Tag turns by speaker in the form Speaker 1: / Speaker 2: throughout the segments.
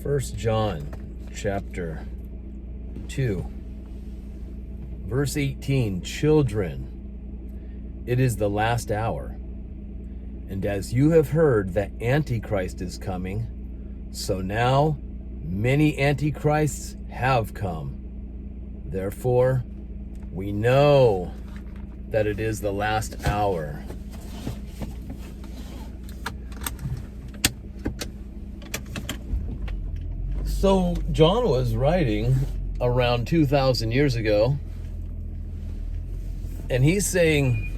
Speaker 1: 1 John chapter 2, verse 18, children, it is the last hour. And as you have heard that Antichrist is coming, so now many antichrists have come. Therefore, we know that it is the last hour. So John was writing around 2,000 years ago, and he's saying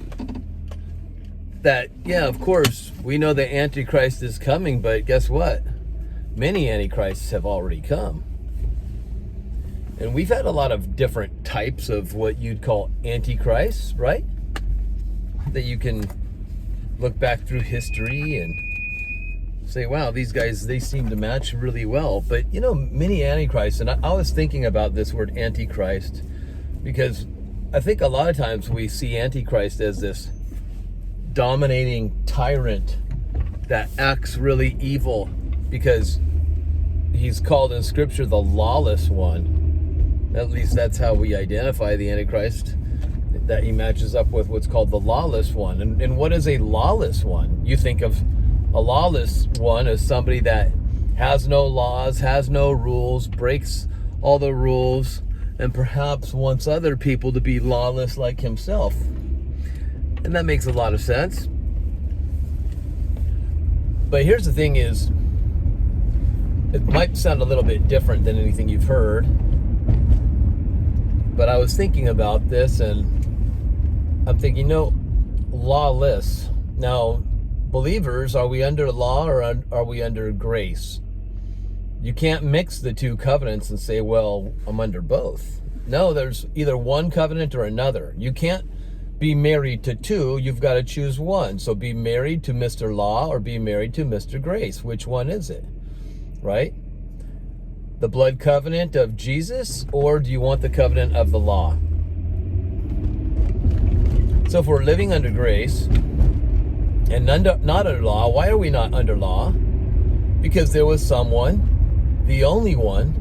Speaker 1: that, yeah, of course, we know the Antichrist is coming, but guess what? Many Antichrists have already come. And we've had a lot of different types of what you'd call Antichrists, right? That you can look back through history and say, wow, these guys, they seem to match really well. But, you know, many Antichrists, and I was thinking about this word Antichrist because I think a lot of times we see Antichrist as this dominating tyrant that acts really evil because he's called in Scripture the lawless one. At least that's how we identify the Antichrist, that he matches up with what's called the lawless one. And what is a lawless one? You think of a lawless one as somebody that has no laws, has no rules, breaks all the rules, and perhaps wants other people to be lawless like himself. And that makes a lot of sense. But here's the thing is, it might sound a little bit different than anything you've heard, but I was thinking about this and I'm thinking, lawless. Now, believers, are we under law or are we under grace? You can't mix the two covenants and say, well, I'm under both. No, there's either one covenant or another. You can't be married to two. You've got to choose one. So be married to Mr. Law or be married to Mr. Grace. Which one is it? Right? The blood covenant of Jesus, or do you want the covenant of the law? So if we're living under grace and not under law, why are we not under law? Because there was someone, the only one,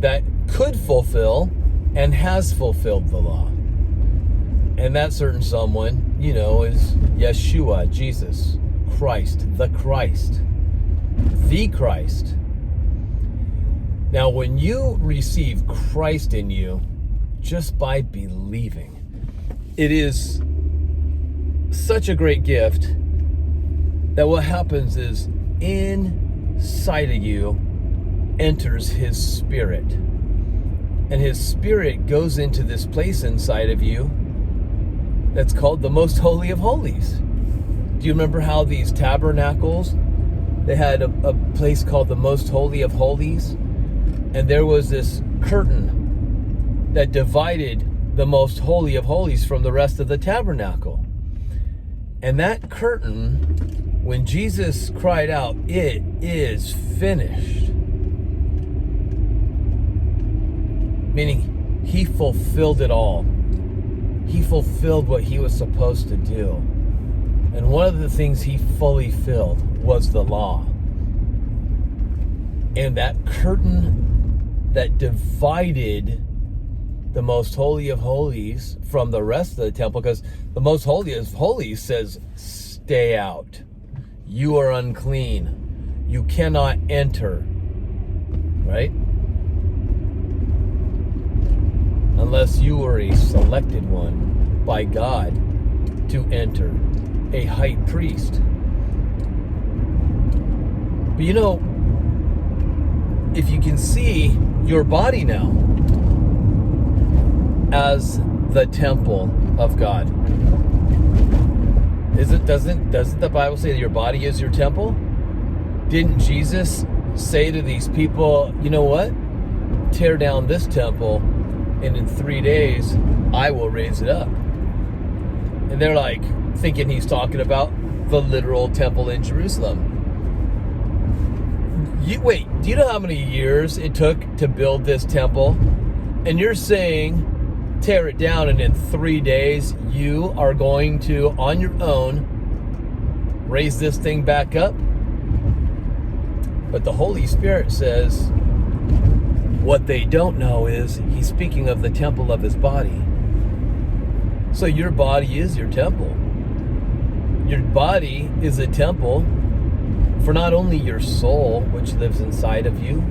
Speaker 1: that could fulfill and has fulfilled the law. And that certain someone, is Yeshua, Jesus, Christ, the Christ. The Christ. Now, when you receive Christ in you, just by believing, it is such a great gift that what happens is inside of you enters His Spirit. And His Spirit goes into this place inside of you that's called the Most Holy of Holies. Do you remember how these tabernacles, they had a place called the Most Holy of Holies? And there was this curtain that divided the Most Holy of Holies from the rest of the tabernacle. And that curtain, when Jesus cried out, "It is finished," meaning He fulfilled it all. He fulfilled what He was supposed to do. And one of the things He fully filled was the law. And that curtain that divided the Most Holy of Holies from the rest of the temple, because the Most Holy of Holies says, stay out. You are unclean. You cannot enter. Right? Unless you were a selected one by God to enter, a high priest. But if you can see your body now as the temple of God, doesn't the Bible say that your body is your temple? Didn't Jesus say to these people, you know what? Tear down this temple, and in 3 days I will raise it up. And they're like thinking He's talking about the literal temple in Jerusalem. Wait, do you know how many years it took to build this temple? And you're saying tear it down and in 3 days you are going to, on your own, raise this thing back up? But the Holy Spirit says what they don't know is he's speaking of the temple of his body. So your body is your temple. Your body is a temple for not only your soul, which lives inside of you,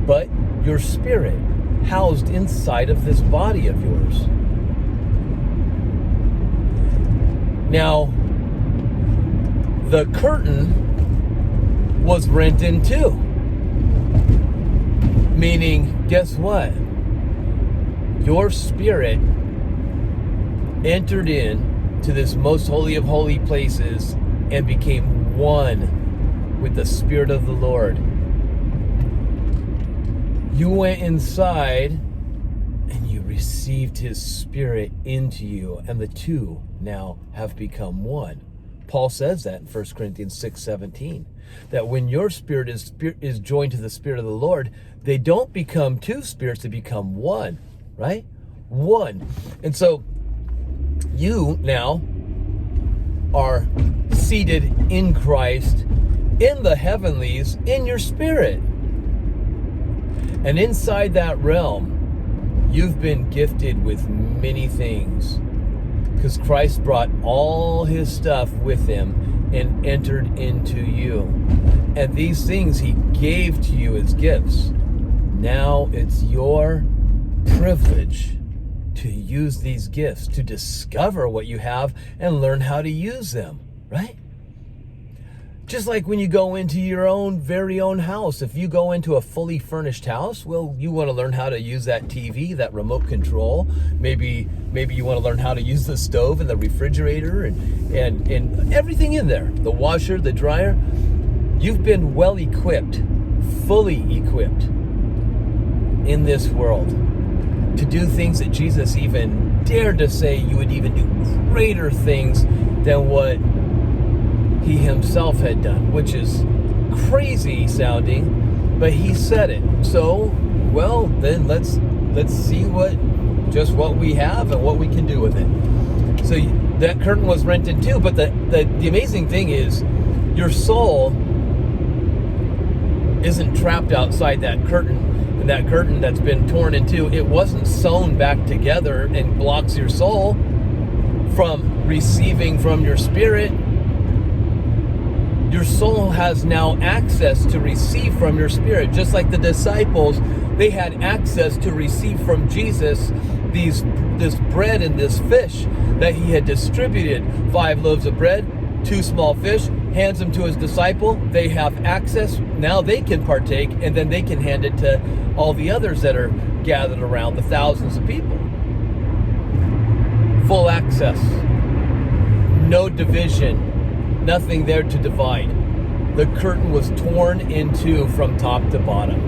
Speaker 1: but your spirit, housed inside of this body of yours. Now, the curtain was rent in two. Meaning, guess what? Your spirit entered in to this most holy of holy places and became one with the Spirit of the Lord. You went inside and you received his Spirit into you, and the two now have become one. Paul says that in 1 Corinthians 6:17, that when your spirit is joined to the Spirit of the Lord, they don't become two spirits, they become one, right? One. And so you now are seated in Christ in the heavenlies in your spirit. And inside that realm, you've been gifted with many things, because Christ brought all his stuff with him and entered into you. And these things he gave to you as gifts. Now it's your privilege to use these gifts, to discover what you have and learn how to use them, right? Just like when you go into your own very own house. If you go into a fully furnished house, well, you want to learn how to use that TV, that remote control. Maybe you want to learn how to use the stove and the refrigerator and everything in there. The washer, the dryer. You've been well equipped, fully equipped in this world to do things that Jesus even dared to say you would even do greater things than what he himself had done, which is crazy sounding, but he said it. So, well, then let's see what we have and what we can do with it. So that curtain was rent in two, but the amazing thing is your soul isn't trapped outside that curtain, and that curtain that's been torn in two, it wasn't sewn back together and blocks your soul from receiving from your spirit. Your soul has now access to receive from your spirit. Just like the disciples, they had access to receive from Jesus this bread and this fish that he had distributed. 5 loaves of bread, 2 small fish, hands them to his disciple. They have access. Now they can partake, and then they can hand it to all the others that are gathered around, the thousands of people. Full access. No division. Nothing there to divide. The curtain was torn in two from top to bottom.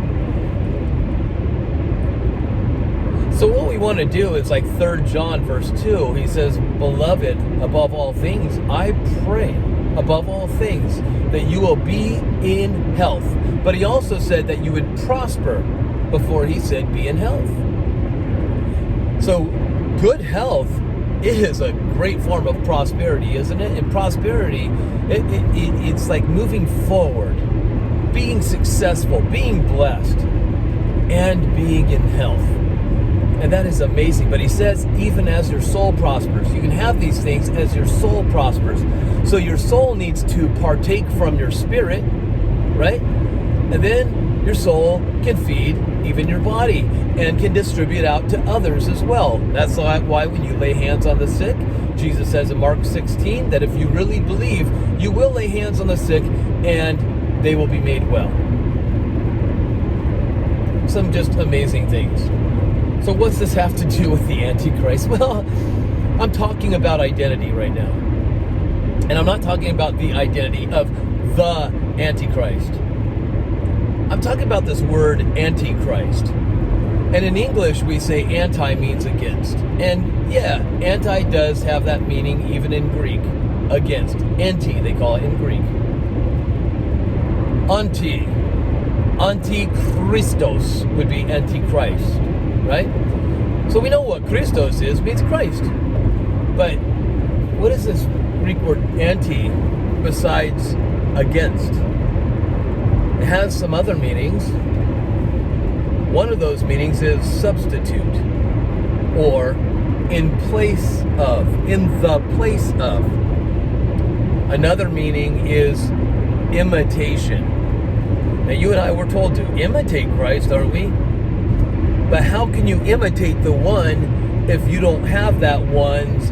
Speaker 1: So what we want to do is like 3 John verse 2. He says, "Beloved, above all things, I pray, above all things, that you will be in health." But he also said that you would prosper before he said be in health. So good health is a great form of prosperity, isn't it? And prosperity, it's like moving forward, being successful, being blessed, and being in health. And that is amazing. But he says, even as your soul prospers, you can have these things as your soul prospers. So your soul needs to partake from your spirit, right? And then your soul can feed even your body and can distribute out to others as well. That's why when you lay hands on the sick, Jesus says in Mark 16 that if you really believe, you will lay hands on the sick and they will be made well. Some just amazing things. So what's this have to do with the Antichrist? Well, I'm talking about identity right now. And I'm not talking about the identity of the Antichrist. I'm talking about this word Antichrist. And in English, we say anti means against. And yeah, anti does have that meaning even in Greek. Against. Anti, they call it in Greek. Antichristos would be Antichrist, right? So we know what Christos is, means Christ. But what is this Greek word anti besides against? has some other meanings. One of those meanings is substitute, or in place of, in the place of. Another meaning is imitation. Now, you and I were told to imitate Christ, aren't we? But how can you imitate the one if you don't have that one's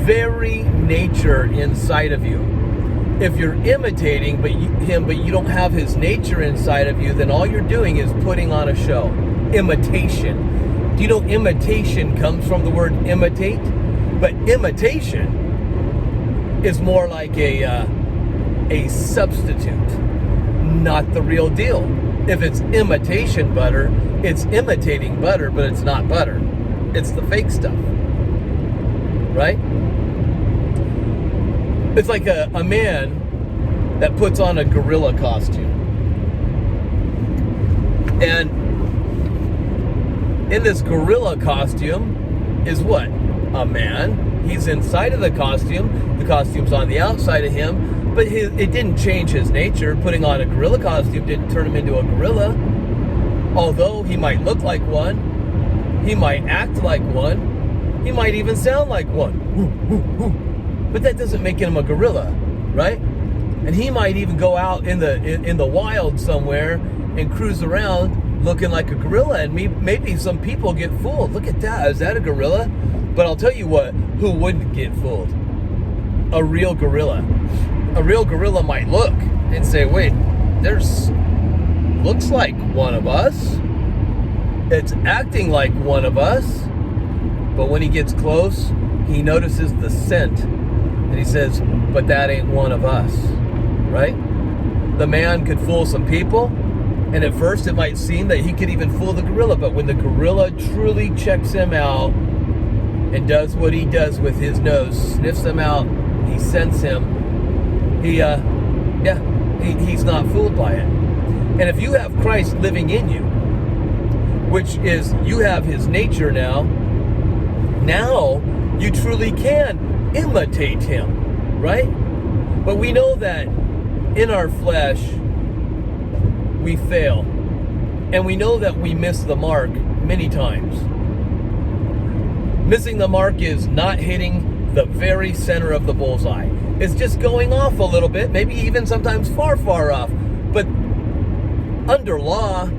Speaker 1: very nature inside of you? If you're imitating him, but you don't have his nature inside of you, then all you're doing is putting on a show. Imitation. Do you know imitation comes from the word imitate? But imitation is more like a substitute, not the real deal. If it's imitation butter, it's imitating butter, but it's not butter. It's the fake stuff, right? It's like a man that puts on a gorilla costume. And in this gorilla costume is what? A man. He's inside of the costume. The costume's on the outside of him. But it didn't change his nature. Putting on a gorilla costume didn't turn him into a gorilla. Although he might look like one. He might act like one. He might even sound like one. But that doesn't make him a gorilla, right? And he might even go out in the wild somewhere and cruise around looking like a gorilla, and maybe some people get fooled. Look at that, is that a gorilla? But I'll tell you what, who wouldn't get fooled? A real gorilla. A real gorilla might look and say, wait, looks like one of us. It's acting like one of us. But when he gets close, he notices the scent. And he says, but that ain't one of us, right? The man could fool some people, and at first it might seem that he could even fool the gorilla, but when the gorilla truly checks him out and does what he does with his nose, sniffs him out, he scents him, he's not fooled by it. And if you have Christ living in you, which is you have his nature now you truly can imitate him, right? But we know that in our flesh we fail, and we know that we miss the mark many times. Missing the mark is not hitting the very center of the bullseye. It's just going off a little bit, maybe even sometimes far off. But under law,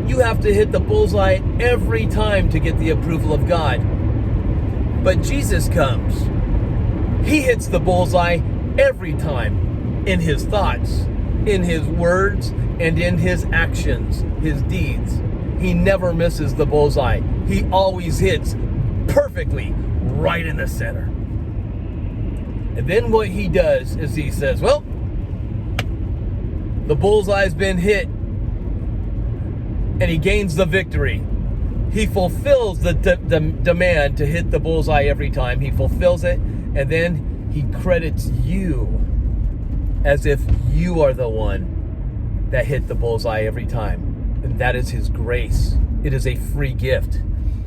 Speaker 1: you have to hit the bullseye every time to get the approval of God. But Jesus comes. He hits the bullseye every time, in his thoughts, in his words, and in his actions, his deeds. He never misses the bullseye. He always hits perfectly right in the center. And then what he does is he says, well, the bullseye's been hit, and he gains the victory. He fulfills the demand to hit the bullseye every time. He fulfills it, and then he credits you as if you are the one that hit the bullseye every time. And that is his grace. It is a free gift.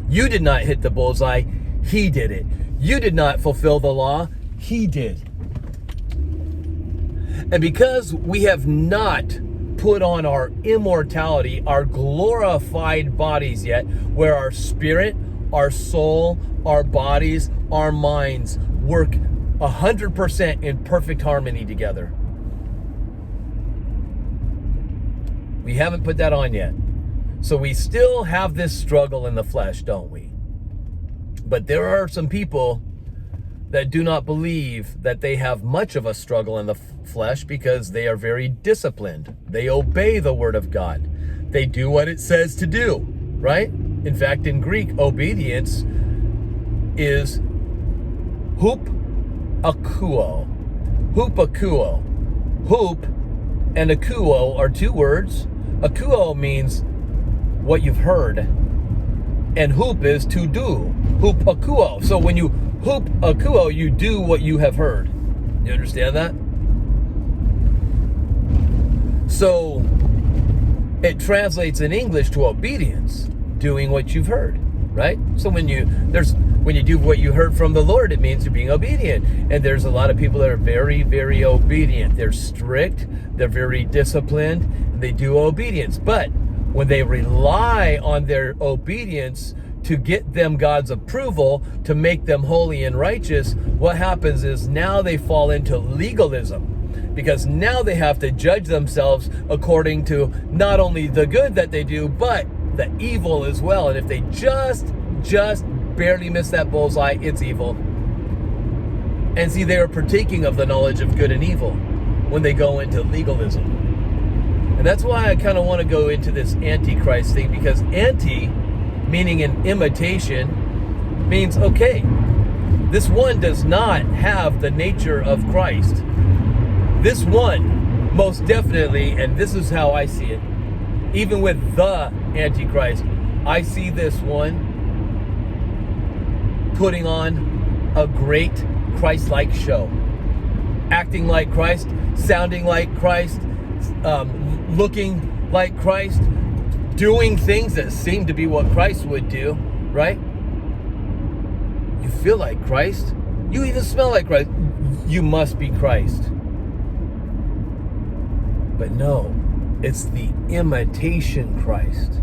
Speaker 1: You did not hit the bullseye. He did it. You did not fulfill the law. He did. And because we have not put on our immortality, our glorified bodies yet, where our spirit, our soul, our bodies, our minds work 100% in perfect harmony together. We haven't put that on yet. So we still have this struggle in the flesh, don't we? But there are some people that do not believe that they have much of a struggle in the flesh because they are very disciplined. They obey the word of God. They do what it says to do, right? In fact, in Greek, obedience is hupakuo. Hupakuo. Hup and akuo are two words. Akuo means what you've heard, and hoop is to do. Hupakuo. So when you hupakuo, you do what you have heard. You understand that? So it translates in English to obedience, doing what you've heard. right? So when you do what you heard from the Lord, it means you're being obedient. And there's a lot of people that are very, very obedient. They're strict, they're very disciplined, and they do obedience. But when they rely on their obedience to get them God's approval, to make them holy and righteous, what happens is now they fall into legalism. Because now they have to judge themselves according to not only the good that they do, but the evil as well. And if they just barely miss that bullseye, it's evil. And see, they are partaking of the knowledge of good and evil when they go into legalism. And that's why I kind of want to go into this antichrist thing, because anti, meaning an imitation, means, okay, this one does not have the nature of Christ. This one, most definitely, and this is how I see it, even with the Antichrist, I see this one putting on a great Christ-like show. Acting like Christ, sounding like Christ, looking like Christ, doing things that seem to be what Christ would do, right? You feel like Christ. You even smell like Christ. You must be Christ. But no, it's the imitation Christ,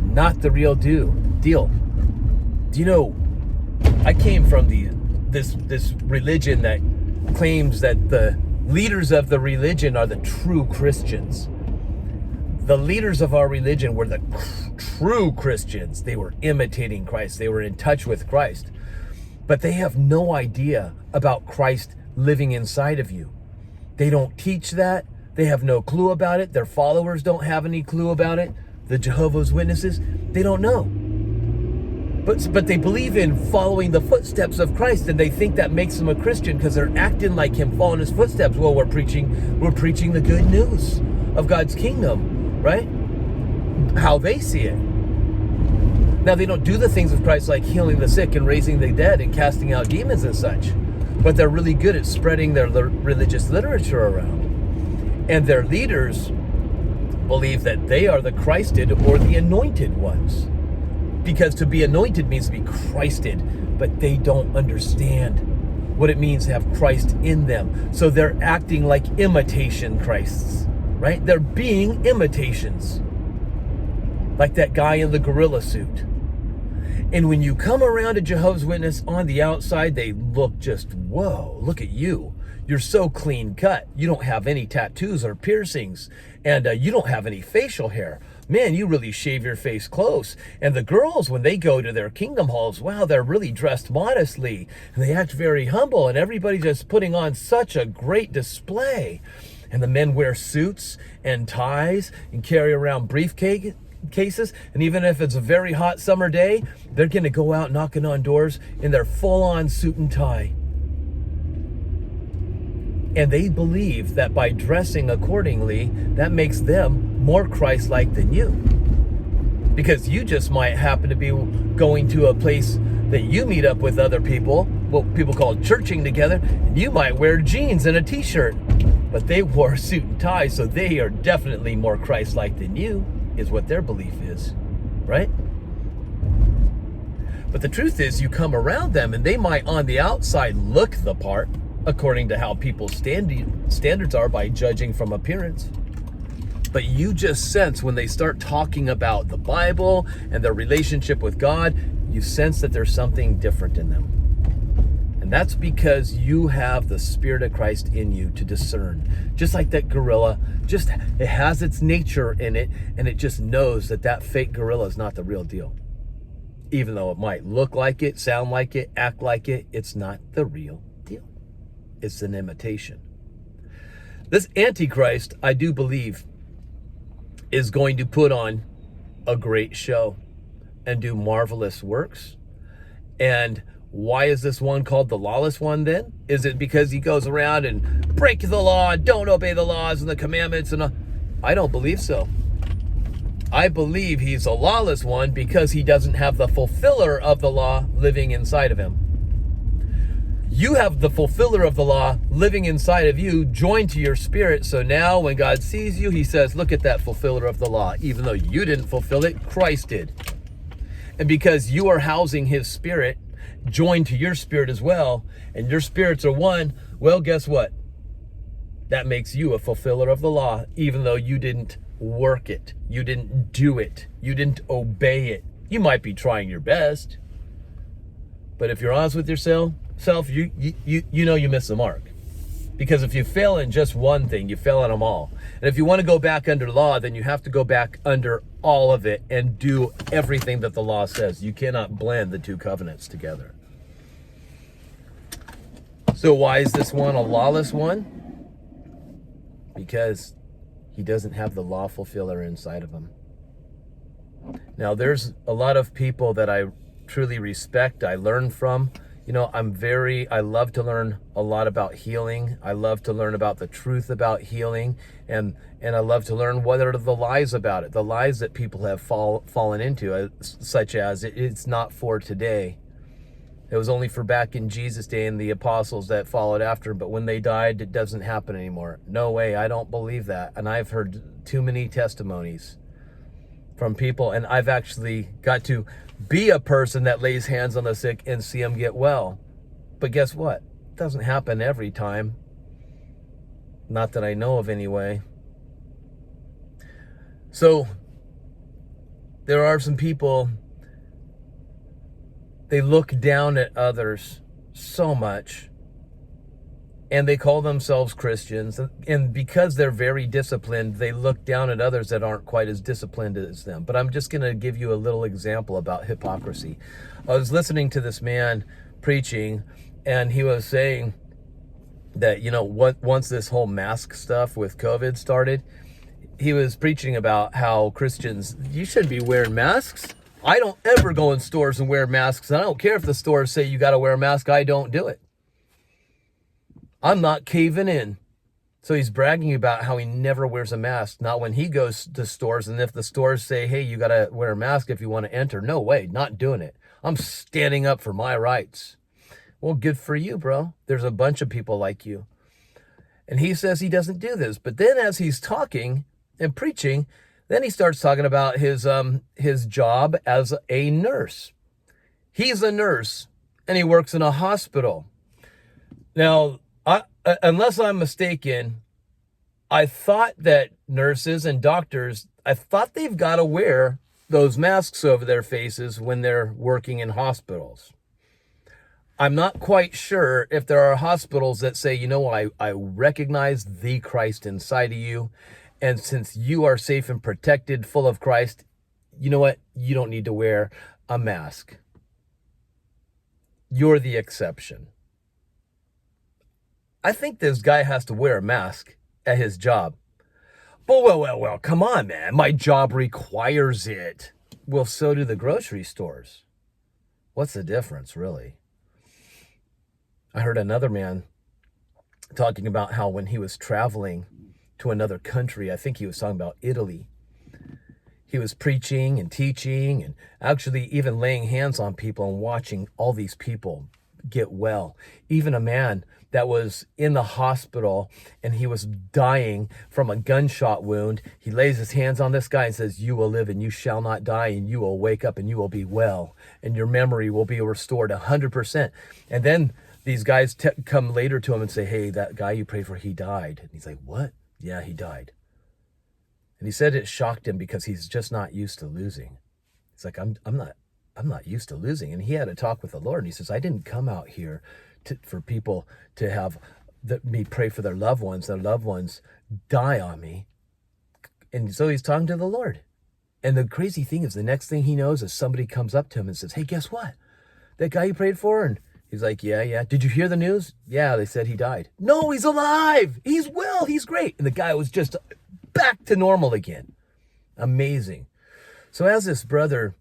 Speaker 1: not the real deal. Do you know, I came from this religion that claims that the leaders of the religion are the true Christians. The leaders of our religion were the true Christians. They were imitating Christ. They were in touch with Christ. But they have no idea about Christ living inside of you. They don't teach that. They have no clue about it. Their followers don't have any clue about it. The Jehovah's Witnesses, they don't know. But they believe in following the footsteps of Christ, and they think that makes them a Christian because they're acting like him, following his footsteps. Well, we're preaching the good news of God's kingdom, right? How they see it. Now, they don't do the things of Christ like healing the sick and raising the dead and casting out demons and such, but they're really good at spreading their religious literature around. And their leaders believe that they are the Christed or the anointed ones. Because to be anointed means to be Christed, but they don't understand what it means to have Christ in them. So they're acting like imitation Christs, right? They're being imitations. Like that guy in the gorilla suit. And when you come around a Jehovah's Witness on the outside, they look just, whoa, look at you. You're so clean cut. You don't have any tattoos or piercings. And you don't have any facial hair. Man, you really shave your face close. And the girls, when they go to their kingdom halls, wow, they're really dressed modestly. And they act very humble. And everybody's just putting on such a great display. And the men wear suits and ties and carry around briefcases. And even if it's a very hot summer day, they're going to go out knocking on doors in their full-on suit and tie. And they believe that by dressing accordingly, that makes them more Christ-like than you. Because you just might happen to be going to a place that you meet up with other people, what people call churching together, and you might wear jeans and a t-shirt. But they wore a suit and tie, so they are definitely more Christ-like than you, is what their belief is, right? But the truth is, you come around them, and they might on the outside look the part, according to how people's standards are by judging from appearance. But you just sense when they start talking about the Bible and their relationship with God, you sense that there's something different in them. And that's because you have the Spirit of Christ in you to discern. Just like that gorilla, it has its nature in it, and it just knows that fake gorilla is not the real deal. Even though it might look like it, sound like it, act like it, it's not the real deal. It's an imitation. This Antichrist, I do believe, is going to put on a great show and do marvelous works. And why is this one called the lawless one then? Is it because he goes around and break the law and don't obey the laws and the commandments? And I don't believe so. I believe he's a lawless one because he doesn't have the fulfiller of the law living inside of him. You have the fulfiller of the law living inside of you, joined to your spirit. So now when God sees you, he says, look at that fulfiller of the law. Even though you didn't fulfill it, Christ did. And because you are housing his spirit, joined to your spirit as well, and your spirits are one, well, guess what? That makes you a fulfiller of the law, even though you didn't work it. You didn't do it. You didn't obey it. You might be trying your best, but if you're honest with yourself, you know you miss the mark. Because if you fail in just one thing, you fail in them all. And if you want to go back under law, then you have to go back under all of it and do everything that the law says. You cannot blend the two covenants together. So why is this one a lawless one? Because he doesn't have the law fulfiller inside of him. Now, there's a lot of people that I truly respect, I learn from. You know, I love to learn a lot about healing. I love to learn about the truth about healing. And I love to learn what are the lies about it, the lies that people have fallen into, such as it's not for today. It was only for back in Jesus' day and the apostles that followed after, but when they died, it doesn't happen anymore. No way, I don't believe that. And I've heard too many testimonies from people, and I've actually got to be a person that lays hands on the sick and see them get well. But guess what? It doesn't happen every time. Not that I know of anyway. So there are some people, they look down at others so much, and they call themselves Christians. And because they're very disciplined, they look down at others that aren't quite as disciplined as them. But I'm just going to give you a little example about hypocrisy. I was listening to this man preaching, and he was saying that, you know, once this whole mask stuff with COVID started, he was preaching about how Christians, you shouldn't be wearing masks. I don't ever go in stores and wear masks. I don't care if the stores say you got to wear a mask. I don't do it. I'm not caving in. So he's bragging about how he never wears a mask. Not when he goes to stores, and if the stores say, hey, you got to wear a mask if you want to enter. No way, not doing it. I'm standing up for my rights. Well, good for you, bro. There's a bunch of people like you. And he says he doesn't do this. But then as he's talking and preaching, then he starts talking about his job as a nurse. He's a nurse, and he works in a hospital. Now, unless I'm mistaken, I thought that nurses and doctors, I thought they've got to wear those masks over their faces when they're working in hospitals. I'm not quite sure if there are hospitals that say, you know, I recognize the Christ inside of you, and since you are safe and protected, full of Christ, you know what? You don't need to wear a mask. You're the exception. I think this guy has to wear a mask at his job. But well, come on, man. My job requires it. Well, so do the grocery stores. What's the difference, really? I heard another man talking about how when he was traveling to another country, I think he was talking about Italy, he was preaching and teaching and actually even laying hands on people and watching all these people get well. Even a man that was in the hospital and he was dying from a gunshot wound, he lays his hands on this guy and says, you will live and you shall not die, and you will wake up and you will be well, and your memory will be restored 100%. And then these guys come later to him and say, hey, that guy you prayed for, he died. And he's like, what? Yeah, he died. And he said it shocked him because he's just not used to losing. He's like, I'm not used to losing. And he had a talk with the Lord, and he says, I didn't come out here for people to have me pray for their loved ones die on me. And so he's talking to the Lord. And the crazy thing is, the next thing he knows is somebody comes up to him and says, hey, guess what? That guy you prayed for? And he's like, yeah. Did you hear the news? Yeah, they said he died. No, he's alive. He's well. He's great. And the guy was just back to normal again. Amazing. So as this brother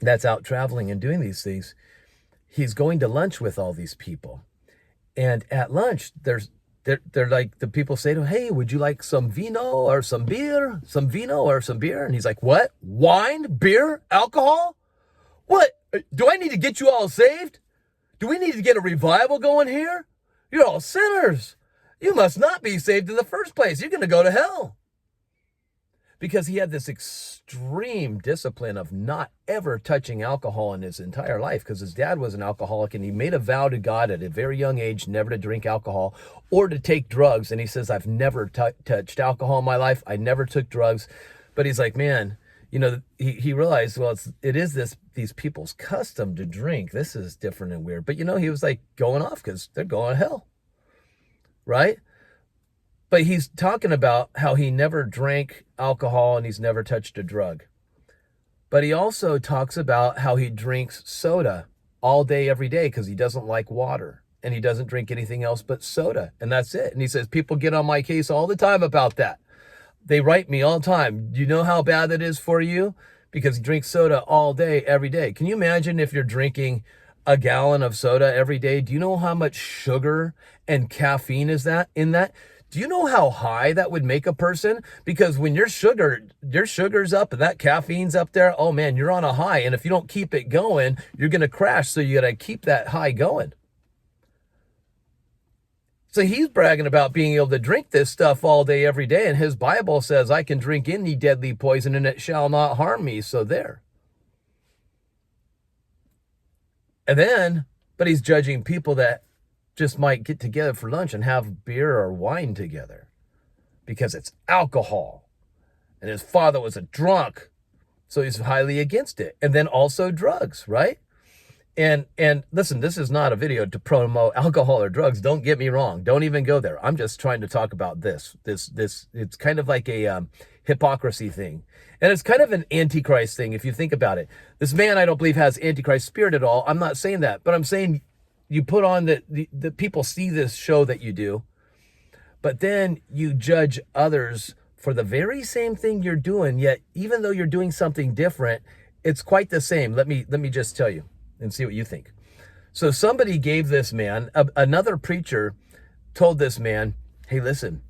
Speaker 1: that's out traveling and doing these things, he's going to lunch with all these people. And at lunch, they're like, the people say to him, hey, would you like some vino or some beer? Some vino or some beer? And he's like, what? Wine? Beer? Alcohol? What? Do I need to get you all saved? Do we need to get a revival going here? You're all sinners. You must not be saved in the first place. You're going to go to hell. because he had this extreme discipline of not ever touching alcohol in his entire life, because his dad was an alcoholic, and he made a vow to God at a very young age never to drink alcohol or to take drugs. And he says, I've never touched alcohol in my life. I never took drugs. But he's like, man, he realized, well, it is these people's custom to drink. This is different and weird. But he was like going off because they're going to hell, right? But he's talking about how he never drank alcohol and he's never touched a drug. But he also talks about how he drinks soda all day, every day, because he doesn't like water. And he doesn't drink anything else but soda. And that's it. And he says, people get on my case all the time about that. They write me all the time. Do you know how bad that is for you? Because he drinks soda all day, every day. Can you imagine if you're drinking a gallon of soda every day? Do you know how much sugar and caffeine is in that? Do you know how high that would make a person? Because when your sugar's up and that caffeine's up there, oh man, you're on a high. And if you don't keep it going, you're going to crash. So you got to keep that high going. So he's bragging about being able to drink this stuff all day, every day. And his Bible says, I can drink any deadly poison and it shall not harm me. So there. But he's judging people that just might get together for lunch and have beer or wine together because it's alcohol. And his father was a drunk, so he's highly against it. And then also drugs, right? And listen, this is not a video to promote alcohol or drugs. Don't get me wrong. Don't even go there. I'm just trying to talk about this. It's kind of like a hypocrisy thing. And it's kind of an antichrist thing if you think about it. This man, I don't believe, has antichrist spirit at all. I'm not saying that, but I'm saying you put on the people see this show that you do, but then you judge others for the very same thing you're doing, yet even though you're doing something different, it's quite the same. Let me just tell you and see what you think. So somebody gave this man, another preacher told this man, hey, listen,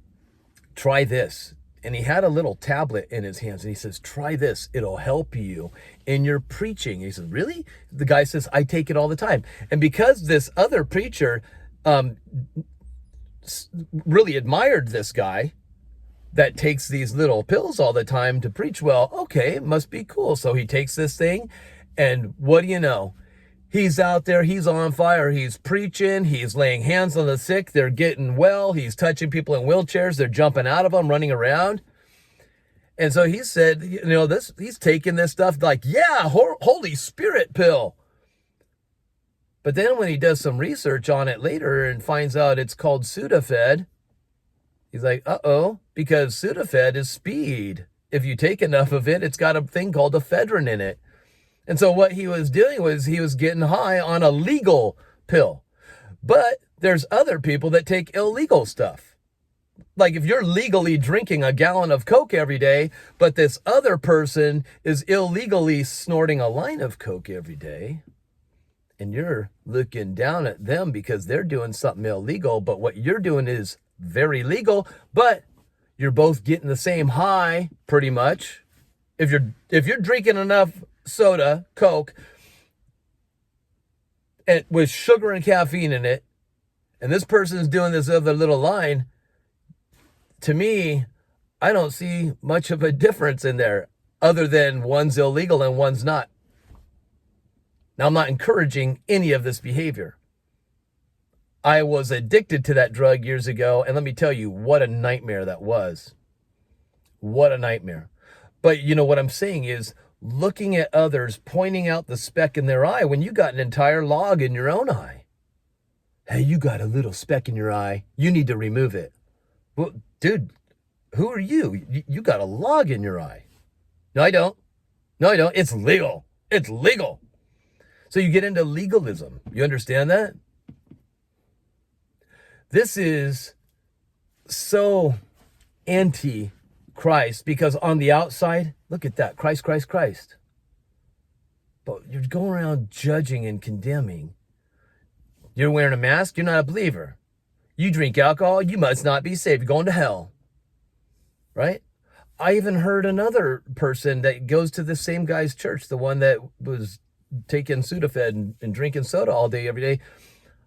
Speaker 1: try this. And he had a little tablet in his hands and he says, try this. It'll help you in your preaching. He says, really? The guy says, I take it all the time. And because this other preacher really admired this guy that takes these little pills all the time to preach, well, okay, it must be cool. So he takes this thing, and what do you know? He's out there, he's on fire, he's preaching, he's laying hands on the sick, they're getting well, he's touching people in wheelchairs, they're jumping out of them, running around. And so he said, he's taking this stuff like, yeah, Holy Spirit pill. But then when he does some research on it later and finds out it's called Sudafed, he's like, uh-oh, because Sudafed is speed. If you take enough of it, it's got a thing called ephedrine in it. And so what he was doing was he was getting high on a legal pill. But there's other people that take illegal stuff. Like if you're legally drinking a gallon of Coke every day, but this other person is illegally snorting a line of Coke every day, and you're looking down at them because they're doing something illegal, but what you're doing is very legal, but you're both getting the same high pretty much. If you're drinking enough soda, Coke, and with sugar and caffeine in it, and this person's doing this other little line, to me, I don't see much of a difference in there other than one's illegal and one's not. Now, I'm not encouraging any of this behavior. I was addicted to that drug years ago, and let me tell you what a nightmare that was. What a nightmare. But what I'm saying is, looking at others, pointing out the speck in their eye when you got an entire log in your own eye. Hey, you got a little speck in your eye. You need to remove it. Well, dude, who are you? You got a log in your eye. No, I don't. No, I don't. It's legal. It's legal. So you get into legalism. You understand that? This is so anti-Christ because on the outside, look at that. Christ, Christ, Christ. But you're going around judging and condemning. You're wearing a mask. You're not a believer. You drink alcohol. You must not be saved. You're going to hell. Right? I even heard another person that goes to the same guy's church, the one that was taking Sudafed and drinking soda all day, every day.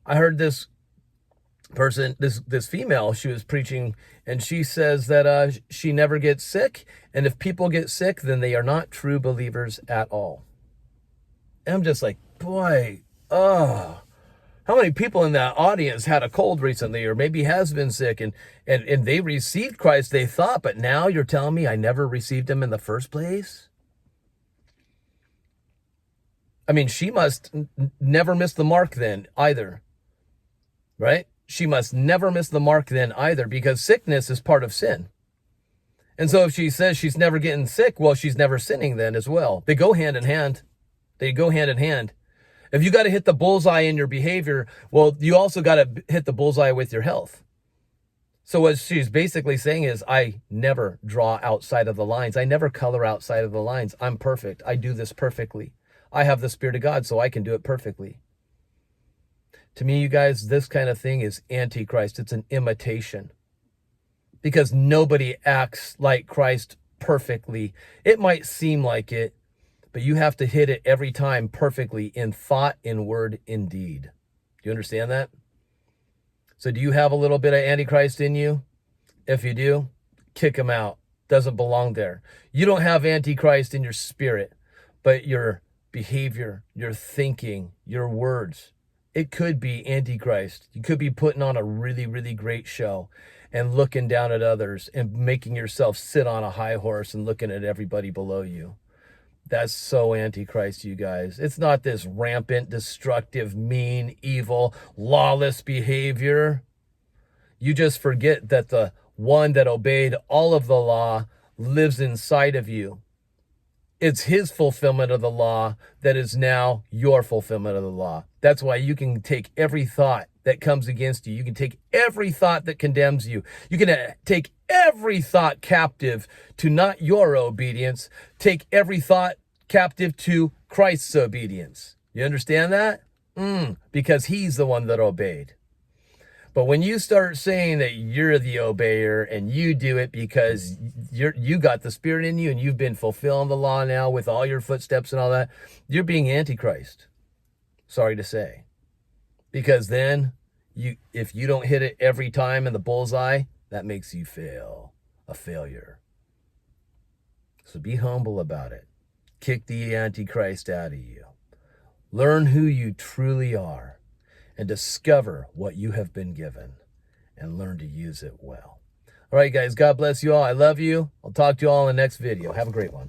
Speaker 1: I heard this this female, she was preaching, and she says that she never gets sick, and if people get sick, then they are not true believers at all. And I'm just like, boy, how many people in that audience had a cold recently, or maybe has been sick, and they received Christ, they thought, but now you're telling me I never received him in the first place? I mean, she must never miss the mark then either, right? She must never miss the mark then either, because sickness is part of sin. And so if she says she's never getting sick, well, she's never sinning then as well. They go hand in hand. They go hand in hand. If you got to hit the bullseye in your behavior, well, you also got to hit the bullseye with your health. So what she's basically saying is, I never draw outside of the lines. I never color outside of the lines. I'm perfect. I do this perfectly. I have the Spirit of God, so I can do it perfectly. To me, you guys, this kind of thing is antichrist. It's an imitation. Because nobody acts like Christ perfectly. It might seem like it, but you have to hit it every time perfectly in thought, in word, in deed. Do you understand that? So do you have a little bit of Antichrist in you? If you do, kick him out. Doesn't belong there. You don't have Antichrist in your spirit, but your behavior, your thinking, your words, it could be Antichrist. You could be putting on a really, really great show and looking down at others and making yourself sit on a high horse and looking at everybody below you. That's so Antichrist, you guys. It's not this rampant, destructive, mean, evil, lawless behavior. You just forget that the one that obeyed all of the law lives inside of you. It's his fulfillment of the law that is now your fulfillment of the law. That's why you can take every thought that comes against you. You can take every thought that condemns you. You can take every thought captive to not your obedience. Take every thought captive to Christ's obedience. You understand that? Because he's the one that obeyed. But when you start saying that you're the obeyer and you do it because you got the Spirit in you and you've been fulfilling the law now with all your footsteps and all that, you're being Antichrist. Sorry to say. Because then, if you don't hit it every time in the bullseye, that makes you fail. A failure. So be humble about it. Kick the Antichrist out of you. Learn who you truly are. And discover what you have been given and learn to use it well. All right, guys, God bless you all. I love you. I'll talk to you all in the next video. Have a great one.